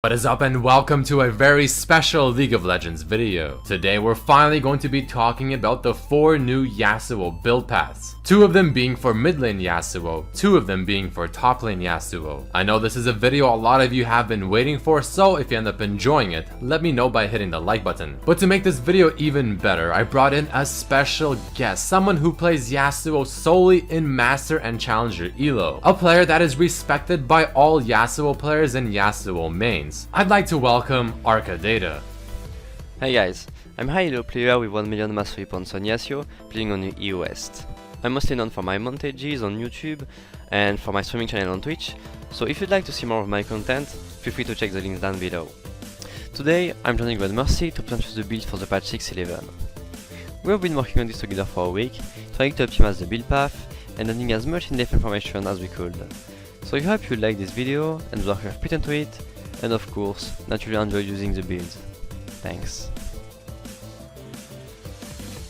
What is up and welcome to a very special League of Legends video. Today we're finally going to be talking about the 4 new Yasuo build paths. 2 of them being for mid lane Yasuo, 2 of them being for top lane Yasuo. I know this is a video a lot of you have been waiting for, so if you end up enjoying it, let me know by hitting the like button. But to make this video even better, I brought in a special guest, someone who plays Yasuo solely in Master and Challenger Elo. A player that is respected by all Yasuo players and Yasuo mains. I'd like to welcome Arcadata. Hey guys, I'm a high elo player with 1 million mastery points on Yasuo, playing on the EU West. I'm mostly known for my montages on YouTube and for my streaming channel on Twitch, so if you'd like to see more of my content, feel free to check the links down below. Today, I'm joining with Mercy to present the build for the patch 6.11. We have been working on this together for a week, trying to optimize the build path and adding as much in-depth information as we could. So I hope you like this video and the work I've put into it, and of course, naturally enjoy using the build. Thanks.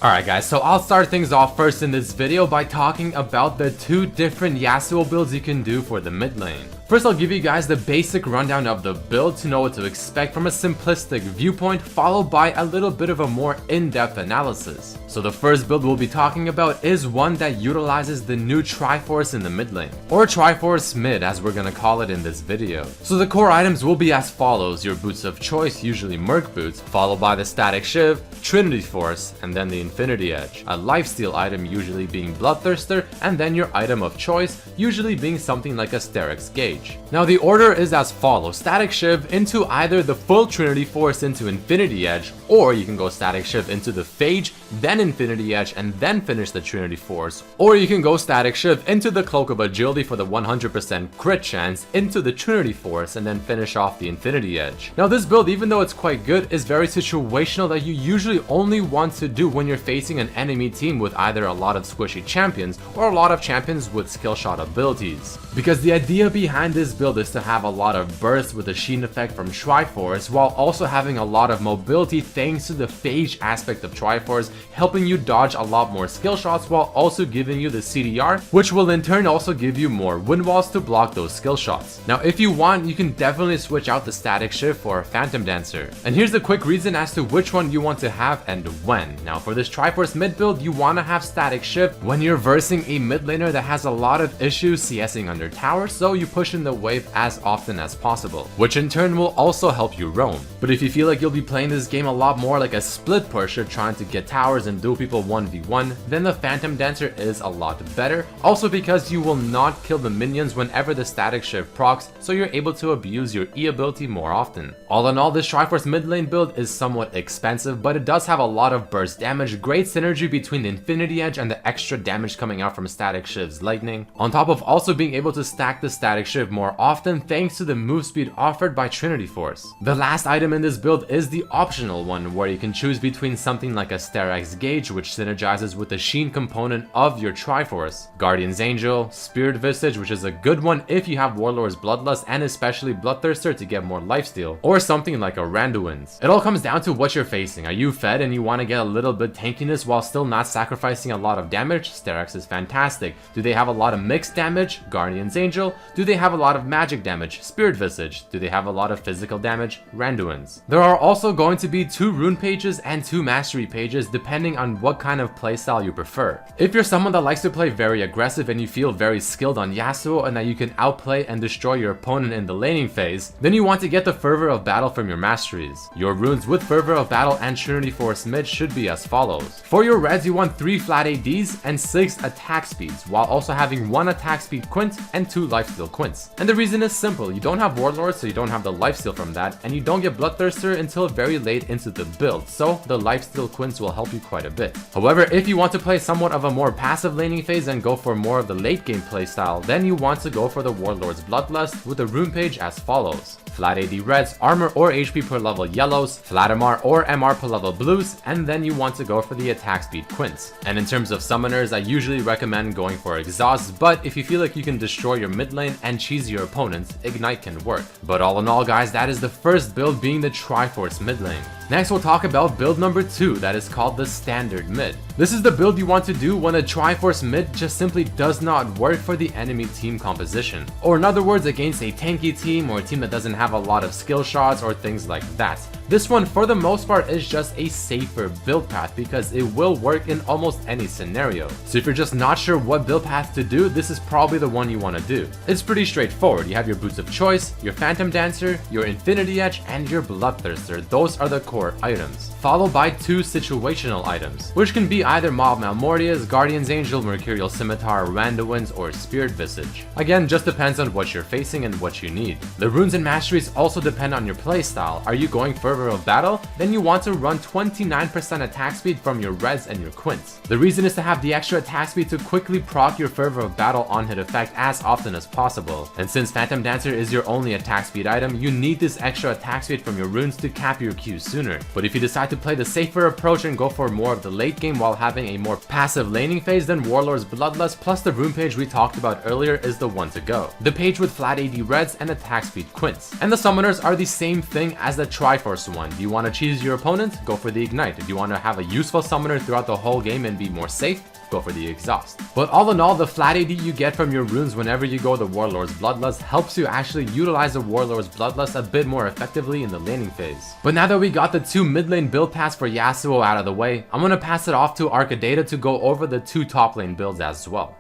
Alright guys, so I'll start things off first in this video by talking about the 2 different Yasuo builds you can do for the mid lane. First, I'll give you guys the basic rundown of the build to know what to expect from a simplistic viewpoint, followed by a little bit of a more in-depth analysis. So the first build we'll be talking about is one that utilizes the new Triforce in the mid lane, or Triforce mid as we're gonna call it in this video. So the core items will be as follows: your boots of choice, usually Merc boots, followed by the Static Shiv, Trinity Force, and then the Infinity Edge. A lifesteal item usually being Bloodthirster, and then your item of choice usually being something like a Sterak's Gauge. Now the order is as follows: Static Shiv into either the full Trinity Force into Infinity Edge, or you can go Static Shiv into the Phage, then Infinity Edge, and then finish the Trinity Force, or you can go Static Shiv into the Cloak of Agility for the 100% crit chance, into the Trinity Force, and then finish off the Infinity Edge. Now this build, even though it's quite good, is very situational that you usually only want to do when you're facing an enemy team with either a lot of squishy champions or a lot of champions with skill shot abilities. Because the idea behind this build is to have a lot of burst with the sheen effect from Triforce, while also having a lot of mobility thanks to the Phage aspect of Triforce, helping you dodge a lot more skill shots while also giving you the CDR, which will in turn also give you more wind walls to block those skill shots. Now if you want, you can definitely switch out the Static Shiv for a Phantom Dancer. And here's the quick reason as to which one you want to have and when. Now for this Triforce mid build, you want to have Static Shiv when you're versing a mid laner that has a lot of issues CSing under tower, so you push in the wave as often as possible, which in turn will also help you roam. But if you feel like you'll be playing this game a lot more like a split pusher trying to get towers and duel people 1v1, then the Phantom Dancer is a lot better, also because you will not kill the minions whenever the Static Shiv procs, so you're able to abuse your E ability more often. All in all, this Triforce mid lane build is somewhat expensive, but it does have a lot of burst damage, great synergy between the Infinity Edge and the extra damage coming out from Static Shiv's lightning, on top of also being able to stack the Static Shiv more often thanks to the move speed offered by Trinity Force. The last item in this build is the optional one, where you can choose between something like a Sterak's Gauge, which synergizes with the sheen component of your Triforce, Guardian's Angel, Spirit Visage, which is a good one if you have Warlord's Bloodlust and especially Bloodthirster to get more lifesteal, or something like a Randuin's. It all comes down to what you're facing. Are you fed and you want to get a little bit tankiness while still not sacrificing a lot of damage? Sterak's is fantastic. Do they have a lot of mixed damage? Guardian's Angel. Do they have a lot of magic damage? Spirit Visage. Do they have a lot of physical damage? Randuin's. There are also going to be 2 rune pages and 2 mastery pages depending on what kind of playstyle you prefer. If you're someone that likes to play very aggressive and you feel very skilled on Yasuo and that you can outplay and destroy your opponent in the laning phase, then you want to get the Fervor of Battle from your masteries. Your runes with Fervor of Battle and Trinity Force mid should be as follows. For your reds, you want 3 flat ADs and 6 attack speeds, while also having 1 attack speed quint and 2 lifesteal quints. And the reason is simple: you don't have Warlord, so you don't have the lifesteal from that, and you don't get Bloodthirster until very late into the build, so the lifesteal quints will help you quite a bit. However, if you want to play somewhat of a more passive laning phase and go for more of the late game playstyle, then you want to go for the Warlord's Bloodlust with a rune page as follows: flat AD reds, armor or HP per level yellows, flat MR or MR per level blues, and then you want to go for the attack speed quints. And in terms of summoners, I usually recommend going for exhaust, but if you feel like you can destroy your mid lane and cheese your opponents, ignite can work. But all in all guys, that is the first build, being the Triforce mid lane. Next we'll talk about build number 2, that is called the standard mid. This is the build you want to do when a Triforce mid just simply does not work for the enemy team composition. Or in other words, against a tanky team or a team that doesn't have a lot of skill shots or things like that. This one for the most part is just a safer build path because it will work in almost any scenario. So if you're just not sure what build path to do, this is probably the one you want to do. It's pretty straightforward. You have your Boots of Choice, your Phantom Dancer, your Infinity Edge, and your Bloodthirster. Those are the core items. Followed by 2 situational items, which can be either Mob Malmortius, Guardian's Angel, Mercurial Scimitar, Randowins, or Spirit Visage. Again, just depends on what you're facing and what you need. The runes and masteries also depend on your playstyle. Are you going fervor of battle? Then you want to run 29% attack speed from your Reds and your Quints. The reason is to have the extra attack speed to quickly proc your fervor of battle on hit effect as often as possible. And since Phantom Dancer is your only attack speed item, you need this extra attack speed from your runes to cap your Q sooner. But if you decide to play the safer approach and go for more of the late game while having a more passive laning phase, then Warlord's Bloodlust plus the rune page we talked about earlier is the one to go. The page with flat AD Reds and attack speed Quints. And the summoners are the same thing as the Triforce one. Do you want to cheese your opponent? Go for the Ignite. If you want to have a useful summoner throughout the whole game and be more safe, go for the Exhaust. But all in all, the flat AD you get from your runes whenever you go the Warlord's Bloodlust helps you actually utilize the Warlord's Bloodlust a bit more effectively in the laning phase. But now that we got the 2 mid lane build paths for Yasuo out of the way, I'm gonna pass it off to Arcadata to go over the 2 top lane builds as well.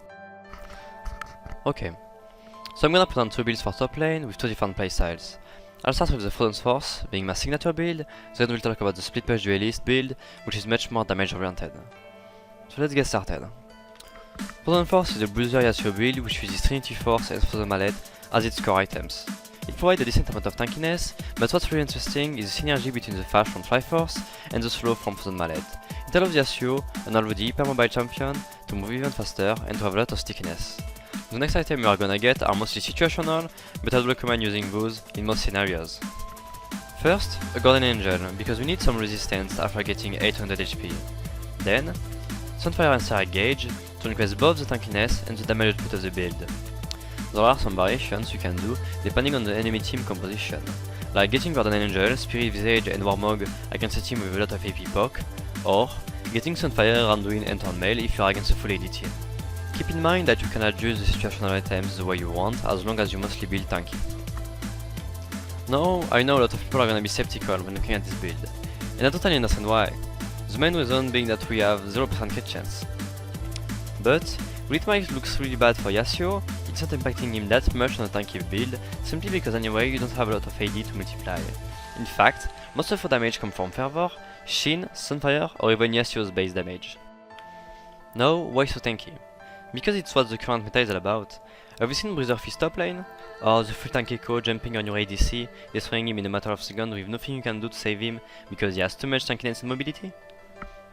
Okay, so I'm gonna put on 2 builds for top lane with 2 different playstyles. I'll start with the Frozen Force, being my signature build, then we'll talk about the Split Page Duelist build, which is much more damage oriented. So let's get started. Frozen Force is a bruiser Yasuo build which uses Trinity Force and Frozen Mallet as its core items. It provides a decent amount of tankiness, but what's really interesting is the synergy between the flash from Triforce and the slow from Frozen Mallet. It allows Yasuo, an already hypermobile champion, to move even faster and to have a lot of stickiness. The next item you are gonna get are mostly situational, but I'd recommend using those in most scenarios. First, a Guardian Angel, because we need some resistance after getting 800 HP. Then, Sunfire and Seraph Gauge to increase both the tankiness and the damage output of the build. There are some variations you can do depending on the enemy team composition, like getting Guardian Angel, Spirit Visage and Warmog against a team with a lot of AP poke, or getting Sunfire, Randuin and Thornmail if you are against a full AD team. Keep in mind that you can adjust the situational items the way you want as long as you mostly build tanky. Now, I know a lot of people are gonna be skeptical when looking at this build, and I totally understand why. The main reason being that we have 0% crit chance. But, while it might look really bad for Yasuo, it's not impacting him that much on a tanky build, simply because anyway you don't have a lot of AD to multiply. In fact, most of your damage comes from Fervor, Shin, Sunfire or even Yasuo's base damage. Now, why so tanky? Because it's what the current meta is all about. Have you seen Bruiser Fist top lane? Or the full tank echo jumping on your ADC, destroying him in a matter of seconds with nothing you can do to save him because he has too much tankiness and mobility?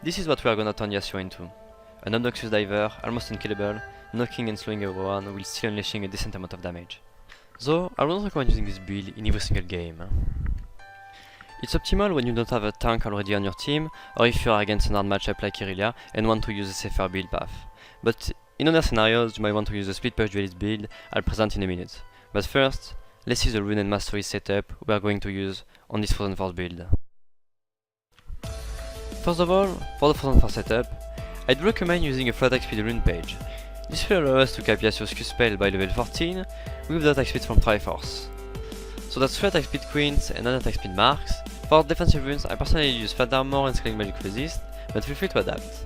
This is what we are gonna turn Yasuo into. An obnoxious diver, almost unkillable, knocking and slowing everyone while still unleashing a decent amount of damage. Though, I wouldn't recommend using this build in every single game. It's optimal when you don't have a tank already on your team, or if you are against an hard matchup like Irelia and want to use a safer build path. But in other scenarios, you might want to use the Split Page Duelist build I'll present in a minute. But first, let's see the rune and mastery setup we are going to use on this Frozen Force build. First of all, for the Frozen Force setup, I'd recommend using a full attack speed rune page. This will allow us to cap Yasuo's Q spell by level 14 with the attack speed from Triforce. So that's 3 attack speed queens and 9 attack speed marks. For defensive runes, I personally use flat armor and scaling magic resist, but feel free to adapt.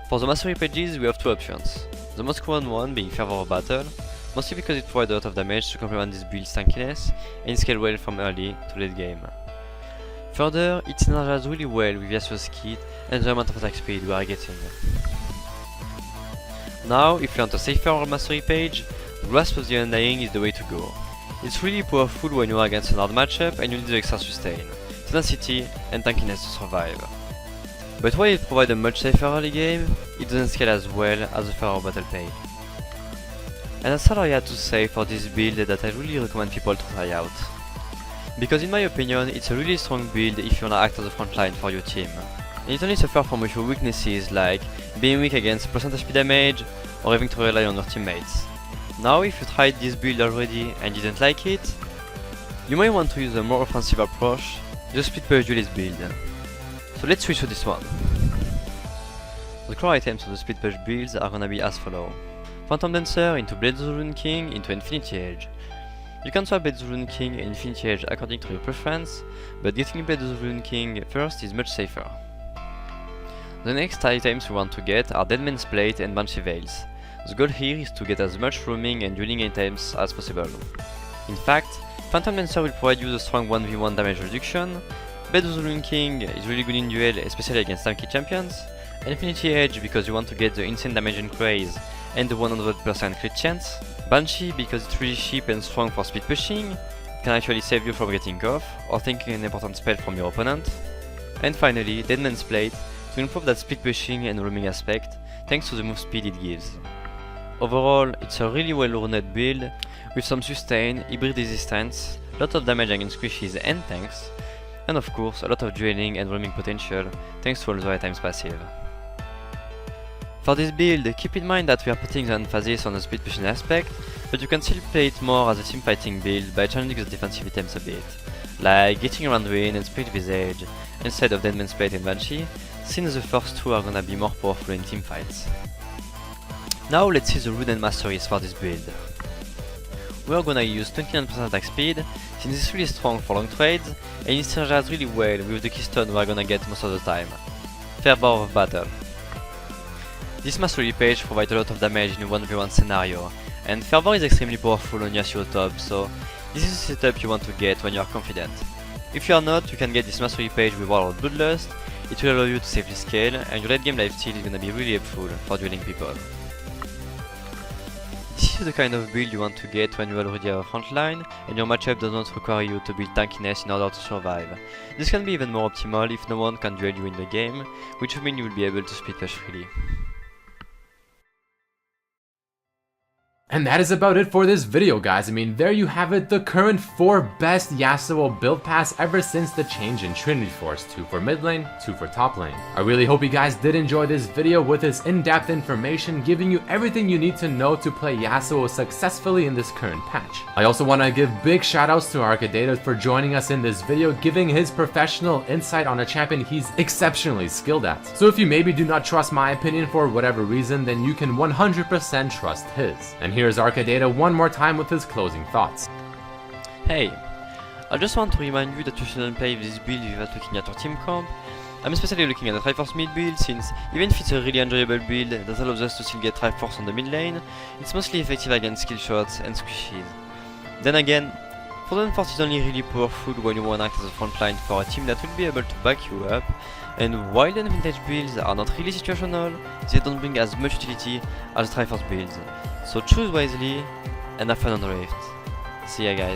For the mastery pages, we have 2 options. The most common one being Fervor of Battle, mostly because it provides a lot of damage to complement this build's tankiness and it scales well from early to late game. Further, it synergizes really well with Yasuo's kit and the amount of attack speed we are getting. Now, if you want a safer mastery page, Grasp of the Undying is the way to go. It's really powerful when you are against an hard matchup and you need the extra sustain, tenacity and tankiness to survive. But while it provides a much safer early game, it doesn't scale as well as the Fervor Battle page. And that's all I had to say for this build that I really recommend people to try out. Because in my opinion, it's a really strong build if you wanna act as a front line for your team. And it only suffers from a few weaknesses like being weak against percent HP damage or having to rely on your teammates. Now if you tried this build already and didn't like it, you might want to use a more offensive approach, the Split Page Duelist build. So let's switch to this one. The core items of the split push builds are gonna be as follow. Phantom Dancer into Blade of the Rune King into Infinity Edge. You can swap Blade of the Rune King and Infinity Edge according to your preference, but getting Blade of the Rune King first is much safer. The next items we want to get are Deadman's Plate and Banshee Veils. The goal here is to get as much roaming and dueling items as possible. In fact, Phantom Dancer will provide you the strong 1v1 damage reduction, Blade of the Rune King is really good in duel, especially against tanky champions, Infinity Edge because you want to get the insane damage increase and the 100% crit chance, Banshee because it's really cheap and strong for speed pushing, it can actually save you from getting off or taking an important spell from your opponent, and finally Deadman's Plate to improve that speed pushing and roaming aspect thanks to the move speed it gives. Overall, it's a really well-rounded build with some sustain, hybrid resistance, lot of damage against squishies and tanks, and of course a lot of dueling and roaming potential thanks to all the items passive. For this build, keep in mind that we are putting the emphasis on the speed pushing aspect, but you can still play it more as a team fighting build by changing the defensive items a bit, like getting around Rain and Split Visage instead of Deadman's Plate and Banshee, since the first two are gonna be more powerful in team fights. Now let's see the rune and masteries for this build. We are gonna use 29% attack speed, since it's really strong for long trades, and it synergizes really well with the keystone we are gonna get most of the time, Fervor of Battle. This mastery page provides a lot of damage in a 1v1 scenario, and Fervor is extremely powerful on Yasou top, so this is the setup you want to get when you are confident. If you are not, you can get this mastery page with Warlord Bloodlust, it will allow you to safely scale, and your late game lifesteal is gonna be really helpful for dueling people. This is the kind of build you want to get when you already have a frontline and your matchup does not require you to build tankiness in order to survive. This can be even more optimal if no one can duel you in the game, which will mean you will be able to split push freely. And that is about it for this video, guys. I mean, there you have it, the current 4 best Yasuo build paths ever since the change in Trinity Force, 2 for mid lane, 2 for top lane. I really hope you guys did enjoy this video with this in-depth information, giving you everything you need to know to play Yasuo successfully in this current patch. I also want to give big shoutouts to Arcadata for joining us in this video, giving his professional insight on a champion he's exceptionally skilled at. So if you maybe do not trust my opinion for whatever reason, then you can 100% trust his. And here's Arcadata one more time with his closing thoughts. Hey, I just want to remind you that you shouldn't play this build without looking at your team comp. I'm especially looking at the Triforce mid build, since even if it's a really enjoyable build that allows us to still get Triforce on the mid lane, it's mostly effective against skill shots and squishies. Then again, Frozen Force is only really powerful when you want to act as a frontline for a team that will be able to back you up, and while the vintage builds are not really situational, they don't bring as much utility as the Triforce builds. So choose wisely and have fun on the Rift. See ya guys.